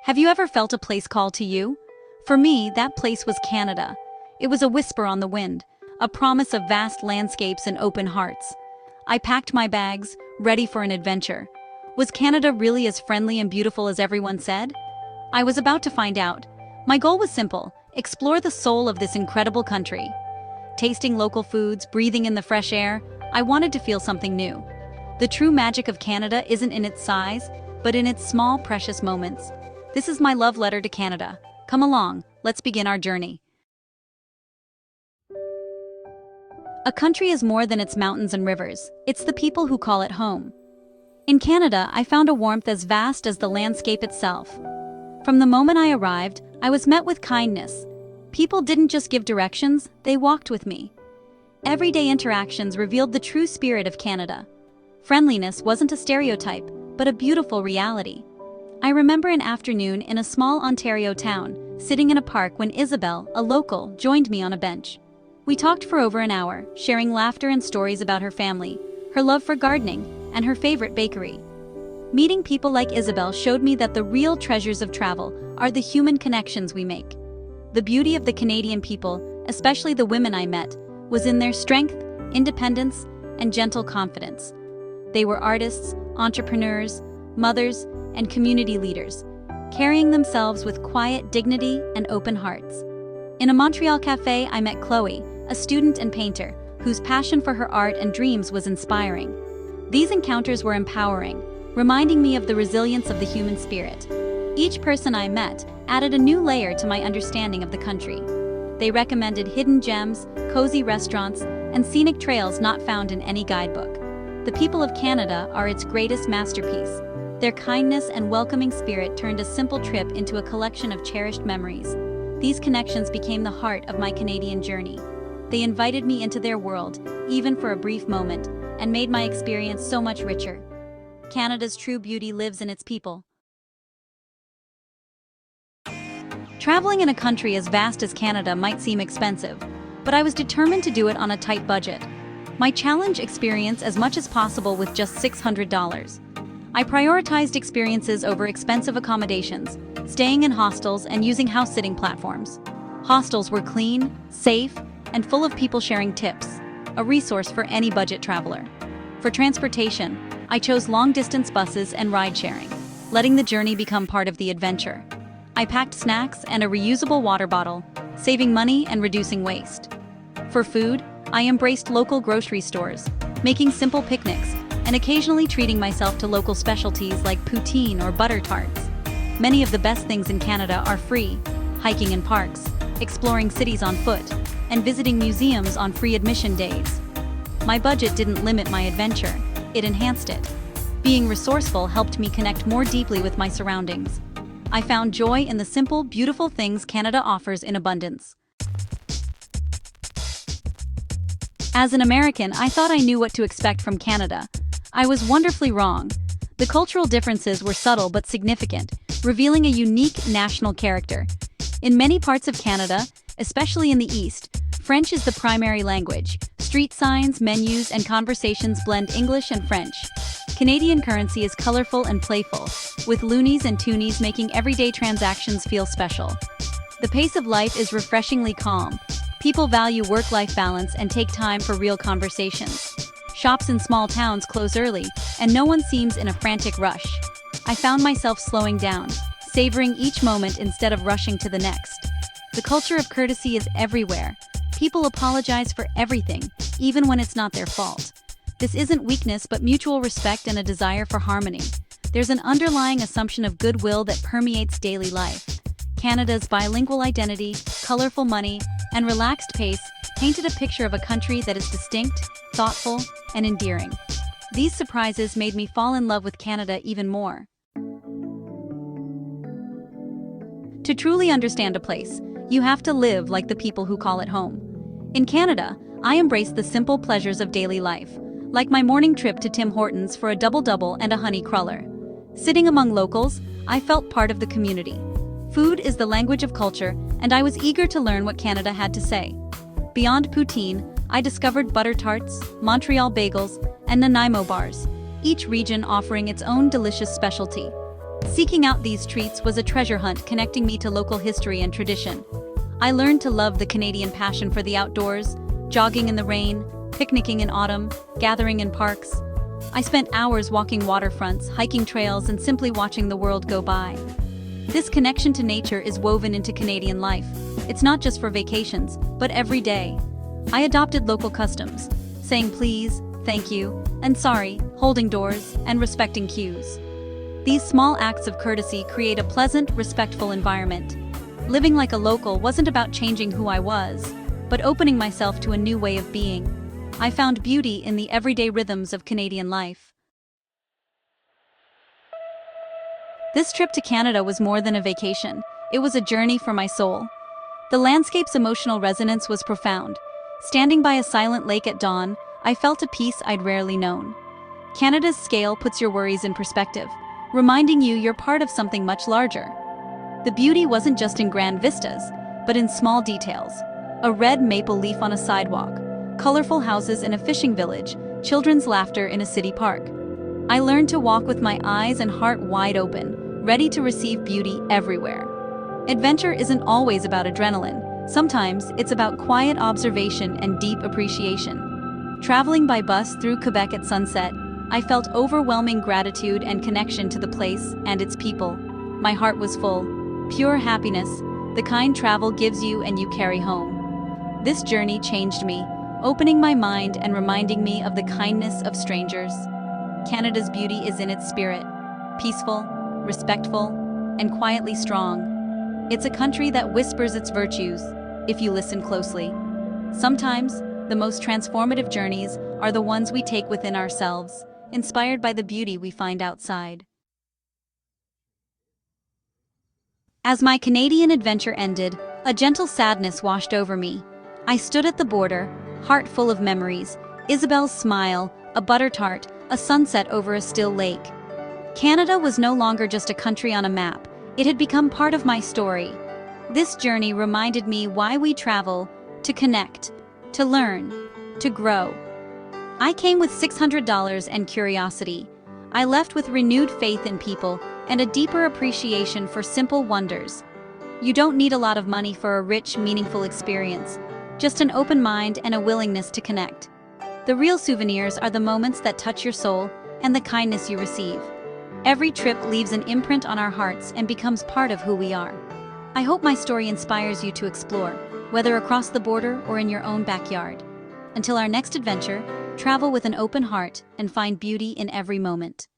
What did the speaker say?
Have you ever felt a place call to you? For me, that place was Canada. It was a whisper on the wind, a promise of vast landscapes and open hearts. I packed my bags, ready for an adventure. Was Canada really as friendly and beautiful as everyone said? I was about to find out. My goal was simple: explore the soul of this incredible country. Tasting local foods, breathing in the fresh air, I wanted to feel something new. The true magic of Canada isn't in its size, but in its small, precious moments. This is my love letter to Canada. Come along, let's begin our journey. A country is more than its mountains and rivers. It's the people who call it home. In Canada, I found a warmth as vast as the landscape itself. From the moment I arrived, I was met with kindness. People didn't just give directions, they walked with me. Everyday interactions revealed the true spirit of Canada. Friendliness wasn't a stereotype, but a beautiful reality. I remember an afternoon in a small Ontario town, sitting in a park when Isabel, a local, joined me on a bench. We talked for over an hour, sharing laughter and stories about her family, her love for gardening, and her favorite bakery. Meeting people like Isabel showed me that the real treasures of travel are the human connections we make. The beauty of the Canadian people, especially the women I met, was in their strength, independence, and gentle confidence. They were artists, entrepreneurs, mothers, and community leaders, carrying themselves with quiet dignity and open hearts. In a Montreal cafe, I met Chloe, a student and painter, whose passion for her art and dreams was inspiring. These encounters were empowering, reminding me of the resilience of the human spirit. Each person I met added a new layer to my understanding of the country. They recommended hidden gems, cozy restaurants, and scenic trails not found in any guidebook. The people of Canada are its greatest masterpiece. Their kindness and welcoming spirit turned a simple trip into a collection of cherished memories. These connections became the heart of my Canadian journey. They invited me into their world, even for a brief moment, and made my experience so much richer. Canada's true beauty lives in its people. Traveling in a country as vast as Canada might seem expensive, but I was determined to do it on a tight budget. My challenge: experience as much as possible with just $600. I prioritized experiences over expensive accommodations, staying in hostels and using house-sitting platforms. Hostels were clean, safe, and full of people sharing tips, a resource for any budget traveler. For transportation, I chose long-distance buses and ride-sharing, letting the journey become part of the adventure. I packed snacks and a reusable water bottle, saving money and reducing waste. For food, I embraced local grocery stores, making simple picnics, and occasionally treating myself to local specialties like poutine or butter tarts. Many of the best things in Canada are free: hiking in parks, exploring cities on foot, and visiting museums on free admission days. My budget didn't limit my adventure, it enhanced it. Being resourceful helped me connect more deeply with my surroundings. I found joy in the simple, beautiful things Canada offers in abundance. As an American, I thought I knew what to expect from Canada. I was wonderfully wrong. The cultural differences were subtle but significant, revealing a unique national character. In many parts of Canada, especially in the East, French is the primary language. Street signs, menus, and conversations blend English and French. Canadian currency is colorful and playful, with loonies and toonies making everyday transactions feel special. The pace of life is refreshingly calm. People value work-life balance and take time for real conversations. Shops in small towns close early, and no one seems in a frantic rush. I found myself slowing down, savoring each moment instead of rushing to the next. The culture of courtesy is everywhere. People apologize for everything, even when it's not their fault. This isn't weakness but mutual respect and a desire for harmony. There's an underlying assumption of goodwill that permeates daily life. Canada's bilingual identity, colorful money, and relaxed pace painted a picture of a country that is distinct, thoughtful, and endearing. These surprises made me fall in love with Canada even more. To truly understand a place, you have to live like the people who call it home. In Canada, I embrace the simple pleasures of daily life, like my morning trip to Tim Hortons for a double-double and a honey cruller. Sitting among locals, I felt part of the community. Food is the language of culture, and I was eager to learn what Canada had to say. Beyond poutine, I discovered butter tarts, Montreal bagels, and Nanaimo bars, each region offering its own delicious specialty. Seeking out these treats was a treasure hunt connecting me to local history and tradition. I learned to love the Canadian passion for the outdoors, jogging in the rain, picnicking in autumn, gathering in parks. I spent hours walking waterfronts, hiking trails, and simply watching the world go by. This connection to nature is woven into Canadian life. It's not just for vacations, but every day. I adopted local customs, saying please, thank you, and sorry, holding doors, and respecting cues. These small acts of courtesy create a pleasant, respectful environment. Living like a local wasn't about changing who I was, but opening myself to a new way of being. I found beauty in the everyday rhythms of Canadian life. This trip to Canada was more than a vacation. It was a journey for my soul. The landscape's emotional resonance was profound. Standing by a silent lake at dawn, I felt a peace I'd rarely known. Canada's scale puts your worries in perspective, reminding you you're part of something much larger. The beauty wasn't just in grand vistas, but in small details. A red maple leaf on a sidewalk, colorful houses in a fishing village, children's laughter in a city park. I learned to walk with my eyes and heart wide open, ready to receive beauty everywhere. Adventure isn't always about adrenaline. Sometimes it's about quiet observation and deep appreciation. Traveling by bus through Quebec at sunset, I felt overwhelming gratitude and connection to the place and its people. My heart was full. Pure happiness, the kind travel gives you and you carry home. This journey changed me, opening my mind and reminding me of the kindness of strangers. Canada's beauty is in its spirit, peaceful, respectful, and quietly strong. It's a country that whispers its virtues, if you listen closely. Sometimes, the most transformative journeys are the ones we take within ourselves, inspired by the beauty we find outside. As my Canadian adventure ended, a gentle sadness washed over me. I stood at the border, heart full of memories, Isabel's smile, a butter tart, a sunset over a still lake. Canada was no longer just a country on a map, it had become part of my story. This journey reminded me why we travel: to connect, to learn, to grow. I came with $600 and curiosity. I left with renewed faith in people and a deeper appreciation for simple wonders. You don't need a lot of money for a rich, meaningful experience, just an open mind and a willingness to connect. The real souvenirs are the moments that touch your soul and the kindness you receive. Every trip leaves an imprint on our hearts and becomes part of who we are. I hope my story inspires you to explore, whether across the border or in your own backyard. Until our next adventure, travel with an open heart and find beauty in every moment.